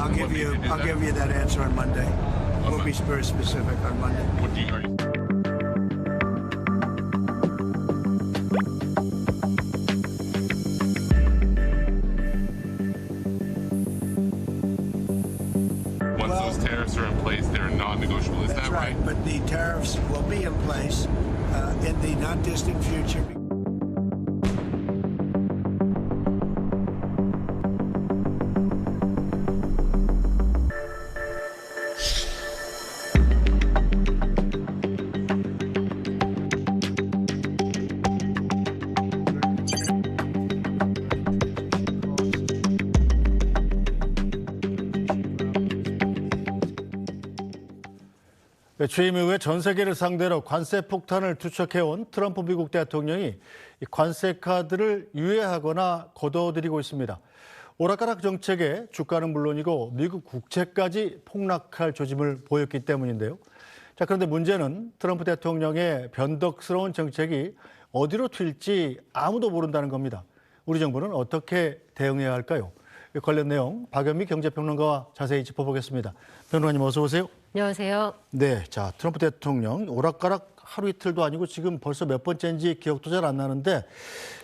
I'll give you that answer on Monday. We'll be very specific on Monday. What do you, once those tariffs are in place, they're non-negotiable. Is That's that right? But the tariffs will be in place in the not distant future. 취임 이후에 전 세계를 상대로 관세 폭탄을 투척해온 트럼프 미국 대통령이 이 관세 카드를 유예하거나 거둬들이고 있습니다. 오락가락 정책에 주가는 물론이고 미국 국채까지 폭락할 조짐을 보였기 때문인데요. 자, 그런데 문제는 트럼프 대통령의 변덕스러운 정책이 어디로 튈지 아무도 모른다는 겁니다. 우리 정부는 어떻게 대응해야 할까요? 관련 내용 박연미 경제평론가와 자세히 짚어보겠습니다. 평론가님 어서 오세요. 안녕하세요. 네, 자 트럼프 대통령 오락가락 하루 이틀도 아니고 지금 벌써 몇 번째인지 기억도 잘 안 나는데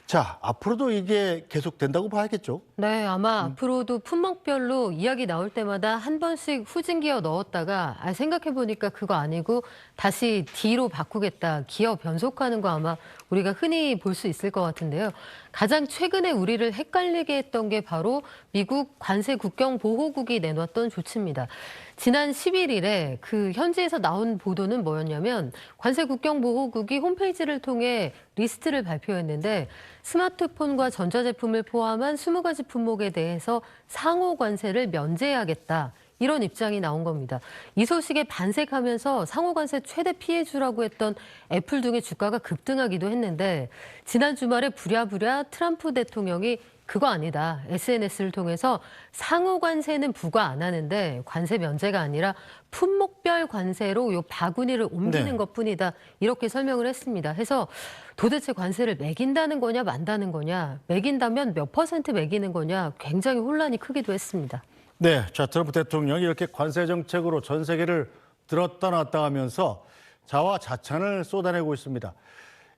자 앞으로도 이게 계속 된다고 봐야겠죠? 네, 아마 앞으로도 품목별로 이야기 나올 때마다 한 번씩 후진기어 넣었다가 생각해보니까 그거 아니고 다시 D로 바꾸겠다, 기어 변속하는 거 아마 우리가 흔히 볼 수 있을 것 같은데요. 가장 최근에 우리를 헷갈리게 했던 게 바로 미국 관세 국경 보호국이 내놨던 조치입니다. 지난 11일에 그 현지에서 나온 보도는 뭐였냐면 관세 국경 보호국이 홈페이지를 통해 리스트를 발표했는데 스마트폰과 전자제품을 포함한 20가지 품목에 대해서 상호 관세를 면제하겠다. 이런 입장이 나온 겁니다. 이 소식에 반색하면서 상호 관세 최대 피해주라고 했던 애플 등의 주가가 급등하기도 했는데 지난 주말에 부랴부랴 트럼프 대통령이 그거 아니다. SNS를 통해서 상호 관세는 부과 안 하는데 관세 면제가 아니라 품목별 관세로 요 바구니를 옮기는 네. 것뿐이다. 이렇게 설명을 했습니다. 해서 도대체 관세를 매긴다는 거냐 만다는 거냐, 매긴다면 몇 퍼센트 매기는 거냐 굉장히 혼란이 크기도 했습니다. 네, 자 트럼프 대통령이 이렇게 관세 정책으로 전 세계를 들었다 놨다 하면서 자화자찬을 쏟아내고 있습니다.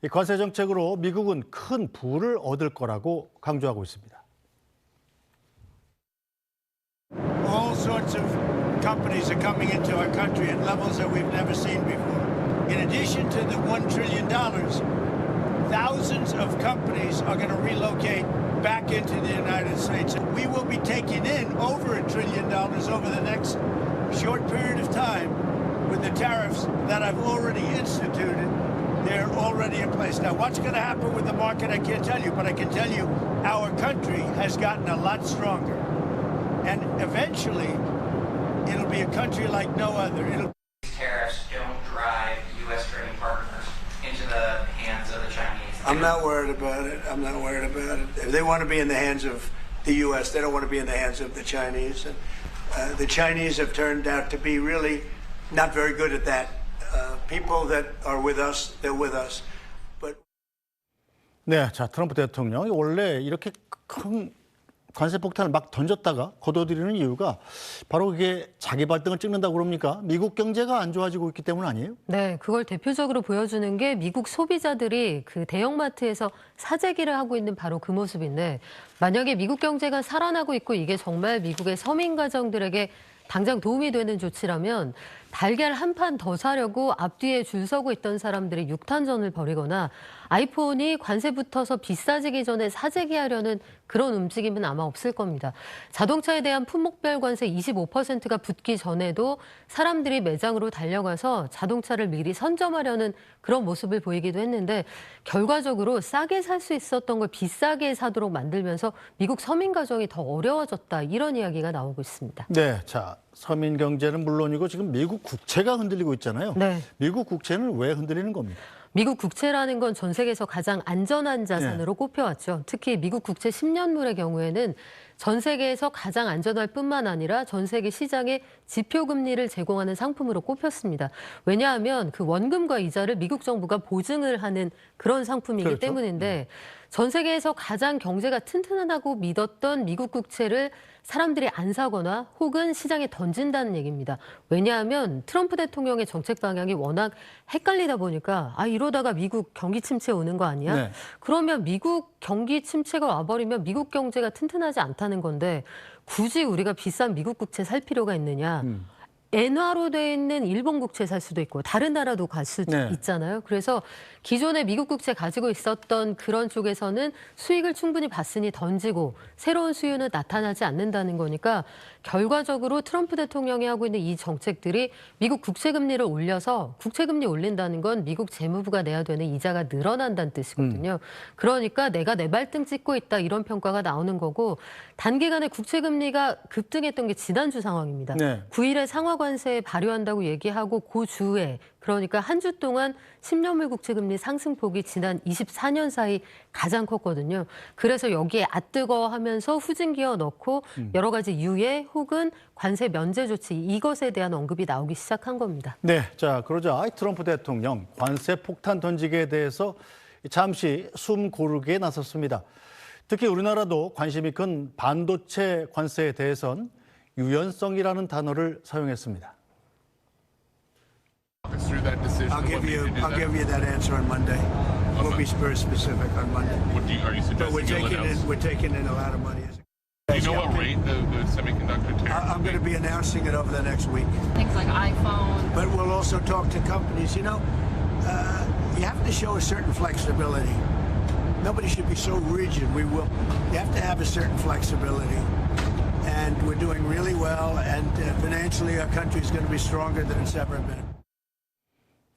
이 관세 정책으로 미국은 큰 부를 얻을 거라고 강조하고 있습니다. All sorts of companies are coming into our country at levels that we've never seen before. In addition to the $1 trillion, thousands of companies are going to relocate back into the United States. We will be taking in over $1 trillion over the next short period of time with the tariffs that I've already instituted. They're already in place. Now, what's going to happen with the market, I can't tell you, but I can tell you our country has gotten a lot stronger. And eventually, it'll be a country like no other. Tariffs don't drive U.S. trading partners into the hands of the Chinese. I'm not worried about it. I'm not worried about it. If they want to be in the hands of the U.S., they don't want to be in the hands of the Chinese. And the Chinese have turned out to be really not very good at that. People that are with us, they're with us. But 네, 자 트럼프 대통령이 원래 이렇게 큰 관세 폭탄을 막 던졌다가 거둬들이는 이유가 바로 그게 자기 발등을 찍는다고 그럽니까? 미국 경제가 안 좋아지고 있기 때문 아니에요? 네, 그걸 대표적으로 보여주는 게 미국 소비자들이 그 대형마트에서 사재기를 하고 있는 바로 그 모습인데 만약에 미국 경제가 살아나고 있고 이게 정말 미국의 서민 가정들에게 당장 도움이 되는 조치라면 달걀 한 판 더 사려고 앞뒤에 줄 서고 있던 사람들이 육탄전을 벌이거나 아이폰이 관세 붙어서 비싸지기 전에 사재기 하려는 그런 움직임은 아마 없을 겁니다. 자동차에 대한 품목별 관세 25%가 붙기 전에도 사람들이 매장으로 달려가서 자동차를 미리 선점하려는 그런 모습을 보이기도 했는데 결과적으로 싸게 살 수 있었던 걸 비싸게 사도록 만들면서 미국 서민 가정이 더 어려워졌다 이런 이야기가 나오고 있습니다. 네, 자 서민 경제는 물론이고 지금 미국 국채가 흔들리고 있잖아요. 네. 미국 국채는 왜 흔들리는 겁니까? 미국 국채라는 건 전 세계에서 가장 안전한 자산으로 꼽혀왔죠. 특히 미국 국채 10년물의 경우에는 전 세계에서 가장 안전할 뿐만 아니라 전 세계 시장에 지표금리를 제공하는 상품으로 꼽혔습니다. 왜냐하면 그 원금과 이자를 미국 정부가 보증을 하는 그런 상품이기 그렇죠. 때문인데 전 세계에서 가장 경제가 튼튼하다고 믿었던 미국 국채를 사람들이 안 사거나 혹은 시장에 던진다는 얘기입니다. 왜냐하면 트럼프 대통령의 정책 방향이 워낙 헷갈리다 보니까 이러다가 미국 경기 침체 오는 거 아니야? 네. 그러면 미국 경기 침체가 와버리면 미국 경제가 튼튼하지 않다는 건데 굳이 우리가 비싼 미국 국채 살 필요가 있느냐? 엔화로 돼 있는 일본 국채 살 수도 있고 다른 나라도 갈 수도 네. 있잖아요. 그래서 기존에 미국 국채 가지고 있었던 그런 쪽에서는 수익을 충분히 봤으니 던지고 새로운 수요는 나타나지 않는다는 거니까 결과적으로 트럼프 대통령이 하고 있는 이 정책들이 미국 국채 금리를 올려서 국채 금리 올린다는 건 미국 재무부가 내야 되는 이자가 늘어난다는 뜻이거든요. 그러니까 내가 내 발등 찍고 있다 이런 평가가 나오는 거고 단기간에 국채 금리가 급등했던 게 지난주 상황입니다. 네. 9일에 상하 관세 발효한다고 얘기하고 그 주에 그러니까 한 주 동안 10년물 국채 금리 상승폭이 지난 24년 사이 가장 컸거든요. 그래서 여기에 앗뜨거하면서 후진기어 넣고 여러 가지 유예 혹은 관세 면제 조치 이것에 대한 언급이 나오기 시작한 겁니다. 네, 자 그러자 트럼프 대통령 관세 폭탄 던지기에 대해서 잠시 숨 고르기에 나섰습니다. 특히 우리나라도 관심이 큰 반도체 관세에 대해선 유연성이라는 단어를 사용했습니다. Through that decision, I'll what made you do I'll that? give you that answer on Monday. We'll be very specific on Monday. Are you But suggesting you'll announce? we're taking in a lot of money. Do you know what rate the semiconductor tariff? I'm going to be announcing it over the next week. Things like iPhone. But we'll also talk to companies. You know, you have to show a certain flexibility. Nobody should be so rigid. You have to have a certain flexibility. And we're doing really well. And financially, our country is going to be stronger than it's ever been.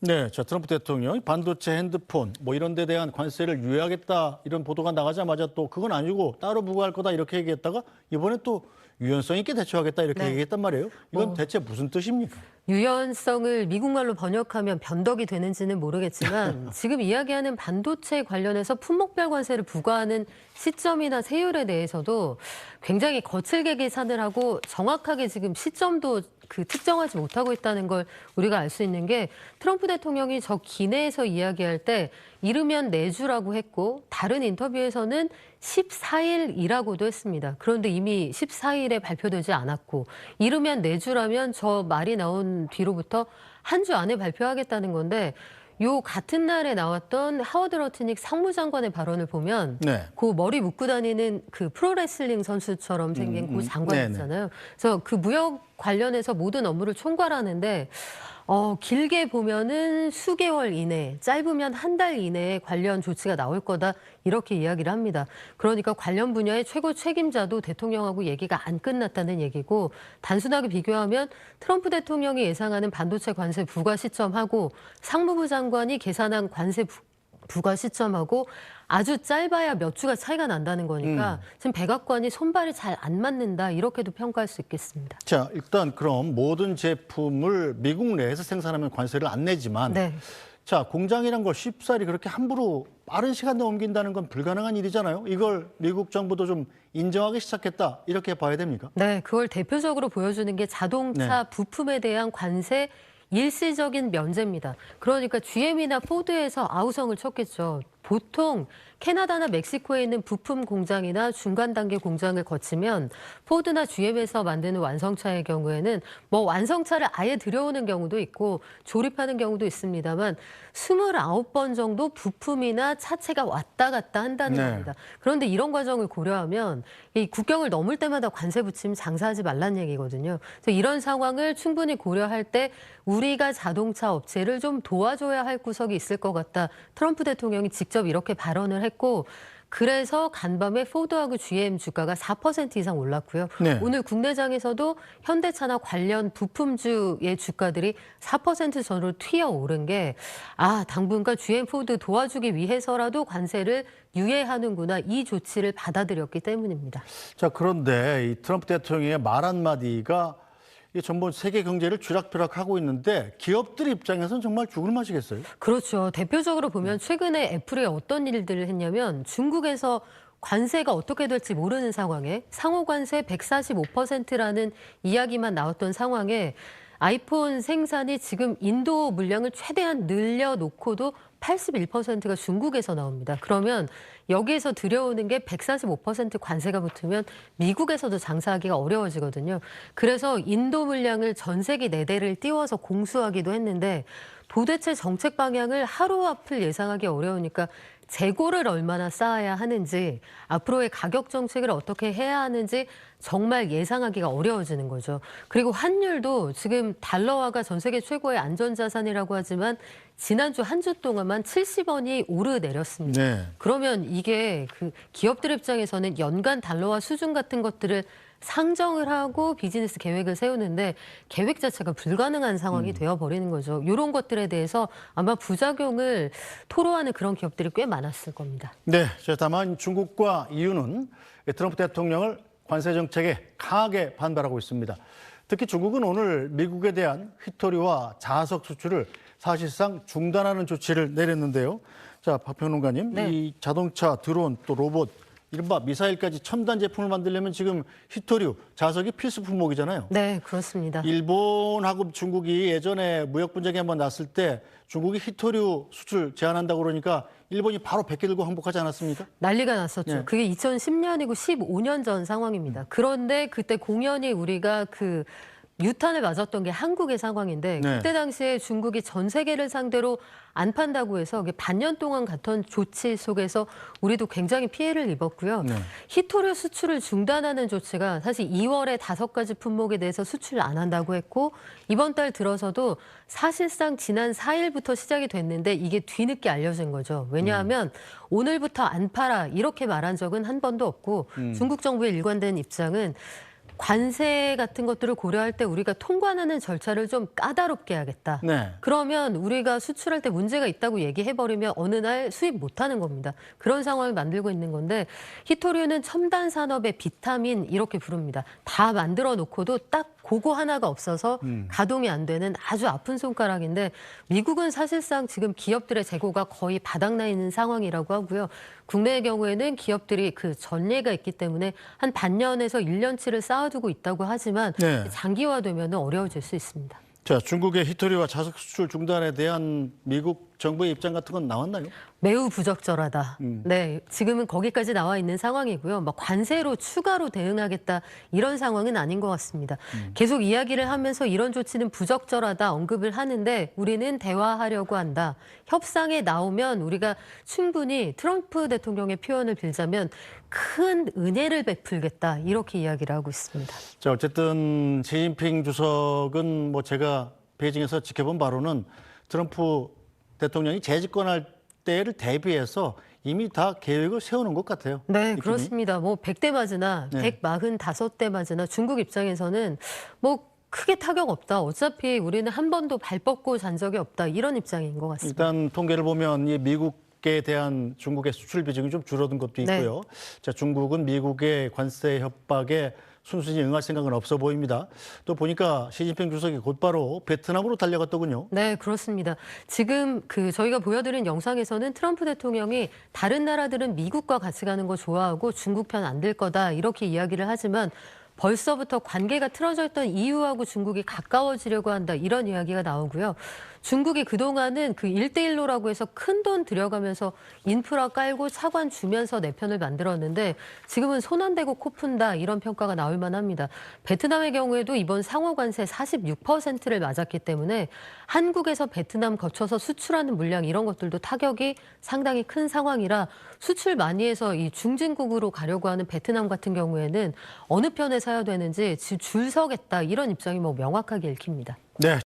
네, 자 트럼프 대통령이 반도체, 핸드폰 뭐 이런 데 대한 관세를 유예하겠다 이런 보도가 나가자마자 또 그건 아니고 따로 부과할 거다 이렇게 얘기했다가 이번에 또 유연성 있게 대처하겠다 이렇게 네. 얘기했단 말이에요. 이건 대체 무슨 뜻입니까? 유연성을 미국말로 번역하면 변덕이 되는지는 모르겠지만 지금 이야기하는 반도체 관련해서 품목별 관세를 부과하는 시점이나 세율에 대해서도 굉장히 거칠게 계산을 하고 정확하게 지금 시점도 특정하지 못하고 있다는 걸 우리가 알 수 있는 게 트럼프 대통령이 저 기내에서 이야기할 때 이르면 내주라고 했고 다른 인터뷰에서는 14일이라고도 했습니다. 그런데 이미 14일에 발표되지 않았고 이르면 내주라면 저 말이 나온 뒤로부터 한 주 안에 발표하겠다는 건데 요 같은 날에 나왔던 하워드 러트닉 상무장관의 발언을 보면 네. 그 머리 묶고 다니는 그 프로레슬링 선수처럼 생긴 그 장관 네네. 있잖아요. 그래서 그 무역 관련해서 모든 업무를 총괄하는데 길게 보면은 수개월 이내, 짧으면 한 달 이내에 관련 조치가 나올 거다 이렇게 이야기를 합니다. 그러니까 관련 분야의 최고 책임자도 대통령하고 얘기가 안 끝났다는 얘기고 단순하게 비교하면 트럼프 대통령이 예상하는 반도체 관세 부과 시점하고 상무부 장관이 계산한 관세 부과 시점하고 아주 짧아야 몇 주가 차이가 난다는 거니까 지금 백악관이 손발이 잘 안 맞는다 이렇게도 평가할 수 있겠습니다. 자 일단 그럼 모든 제품을 미국 내에서 생산하면 관세를 안 내지만 네. 자 공장이란 걸 쉽사리 그렇게 함부로 빠른 시간 내에 옮긴다는 건 불가능한 일이잖아요. 이걸 미국 정부도 좀 인정하기 시작했다 이렇게 봐야 됩니까? 네, 그걸 대표적으로 보여주는 게 자동차 부품에 대한 관세 일시적인 면제입니다. 그러니까 GM이나 포드에서 아우성을 쳤겠죠. 보통 캐나다나 멕시코에 있는 부품 공장이나 중간 단계 공장을 거치면 포드나 GM에서 만드는 완성차의 경우에는 뭐 완성차를 아예 들여오는 경우도 있고 조립하는 경우도 있습니다만 29번 정도 부품이나 차체가 왔다 갔다 한다는 네. 겁니다. 그런데 이런 과정을 고려하면 이 국경을 넘을 때마다 관세 붙이면 장사하지 말라는 얘기거든요. 그래서 이런 상황을 충분히 고려할 때 우리가 자동차 업체를 좀 도와줘야 할 구석이 있을 것 같다. 트럼프 대통령이 직접 이렇게 발언을 했고 그래서 간밤에 포드하고 GM 주가가 4% 이상 올랐고요. 네. 오늘 국내장에서도 현대차나 관련 부품주의 주가들이 4% 전으로 튀어 오른 게 당분간 GM 포드 도와주기 위해서라도 관세를 유예하는구나 이 조치를 받아들였기 때문입니다. 자 그런데 이 트럼프 대통령의 말 한마디가 이 전부 세계 경제를 쥐락펴락하고 있는데 기업들 입장에서는 정말 죽을 맛이겠어요. 그렇죠. 대표적으로 보면 최근에 애플이 어떤 일들을 했냐면 중국에서 관세가 어떻게 될지 모르는 상황에 상호 관세 145%라는 이야기만 나왔던 상황에 아이폰 생산이 지금 인도 물량을 최대한 늘려놓고도 81%가 중국에서 나옵니다. 그러면 여기에서 들여오는 게 145% 관세가 붙으면 미국에서도 장사하기가 어려워지거든요. 그래서 인도 물량을 전 세계 4대를 띄워서 공수하기도 했는데 도대체 정책 방향을 하루 앞을 예상하기 어려우니까 재고를 얼마나 쌓아야 하는지, 앞으로의 가격 정책을 어떻게 해야 하는지 정말 예상하기가 어려워지는 거죠. 그리고 환율도 지금 달러화가 전 세계 최고의 안전자산이라고 하지만 지난주 한 주 동안만 70원이 오르내렸습니다. 네. 그러면 이게 그 기업들 입장에서는 연간 달러화 수준 같은 것들을 상정을 하고 비즈니스 계획을 세우는데 계획 자체가 불가능한 상황이 되어버리는 거죠. 이런 것들에 대해서 아마 부작용을 토로하는 그런 기업들이 꽤 많았을 겁니다. 네, 다만 중국과 EU는 트럼프 대통령을 관세 정책에 강하게 반발하고 있습니다. 특히 중국은 오늘 미국에 대한 휘토리와 자석 수출을 사실상 중단하는 조치를 내렸는데요. 자, 박평론가님, 네. 이 자동차, 드론, 또 로봇, 이른바 미사일까지 첨단 제품을 만들려면 지금 휘토류, 자석이 필수 품목이잖아요. 네, 그렇습니다. 일본하고 중국이 예전에 무역 분쟁이 한번 났을 때 중국이 휘토류 수출 제한한다고 그러니까 일본이 바로 베껴 들고 항복하지 않았습니까? 난리가 났었죠. 네. 그게 2010년이고 15년 전 상황입니다. 그런데 그때 공연히 우리가 그 유탄을 맞았던 게 한국의 상황인데 네. 그때 당시에 중국이 전 세계를 상대로 안 판다고 해서 반년 동안 갔던 조치 속에서 우리도 굉장히 피해를 입었고요. 네. 히토류 수출을 중단하는 조치가 사실 2월에 5가지 품목에 대해서 수출을 안 한다고 했고 이번 달 들어서도 사실상 지난 4일부터 시작이 됐는데 이게 뒤늦게 알려진 거죠. 왜냐하면 오늘부터 안 팔아 이렇게 말한 적은 한 번도 없고 중국 정부의 일관된 입장은 관세 같은 것들을 고려할 때 우리가 통관하는 절차를 좀 까다롭게 하겠다. 네. 그러면 우리가 수출할 때 문제가 있다고 얘기해버리면 어느 날 수입 못하는 겁니다. 그런 상황을 만들고 있는 건데 히토류는 첨단 산업의 비타민 이렇게 부릅니다. 다 만들어 놓고도 딱 그거 하나가 없어서 가동이 안 되는 아주 아픈 손가락인데 미국은 사실상 지금 기업들의 재고가 거의 바닥나 있는 상황이라고 하고요. 국내의 경우에는 기업들이 그 전례가 있기 때문에 한 반년에서 1년치를 쌓아두고 있다고 하지만 네. 장기화되면 어려워질 수 있습니다. 자, 중국의 히토리와 자석 수출 중단에 대한 미국 정부의 입장 같은 건 나왔나요? 매우 부적절하다. 네, 지금은 거기까지 나와 있는 상황이고요. 막 관세로 추가로 대응하겠다 이런 상황은 아닌 것 같습니다. 계속 이야기를 하면서 이런 조치는 부적절하다 언급을 하는데 우리는 대화하려고 한다. 협상에 나오면 우리가 충분히 트럼프 대통령의 표현을 빌자면 큰 은혜를 베풀겠다 이렇게 이야기를 하고 있습니다. 자, 어쨌든 시진핑 주석은 뭐 제가 베이징에서 지켜본 바로는 트럼프 대통령이 재집권할 때를 대비해서 이미 다 계획을 세우는 것 같아요. 네, 느낌이. 그렇습니다. 뭐 100대 맞으나 네. 145대 맞으나 중국 입장에서는 뭐 크게 타격 없다. 어차피 우리는 한 번도 발 뻗고 잔 적이 없다. 이런 입장인 것 같습니다. 일단 통계를 보면 이 미국에 대한 중국의 수출 비중이 좀 줄어든 것도 있고요. 자, 중국은 미국의 관세 협박에 순순히 응할 생각은 없어 보입니다. 또 보니까 시진핑 주석이 곧바로 베트남으로 달려갔더군요. 네, 그렇습니다. 지금 저희가 보여드린 영상에서는 트럼프 대통령이 다른 나라들은 미국과 같이 가는 거 좋아하고 중국 편 안 들 거다 이렇게 이야기를 하지만 벌써부터 관계가 틀어져 있던 EU하고 중국이 가까워지려고 한다 이런 이야기가 나오고요. 중국이 그동안은 그 1대1로라고 해서 큰 돈 들여가면서 인프라 깔고 차관 주면서 내 편을 만들었는데 지금은 손 안 대고 코 푼다 이런 평가가 나올 만합니다. 베트남의 경우에도 이번 상호 관세 46%를 맞았기 때문에 한국에서 베트남 거쳐서 수출하는 물량 이런 것들도 타격이 상당히 큰 상황이라 수출 많이 해서 이 중진국으로 가려고 하는 베트남 같은 경우에는 어느 편에 서야 되는지 줄 서겠다 이런 입장이 뭐 명확하게 읽힙니다. 네.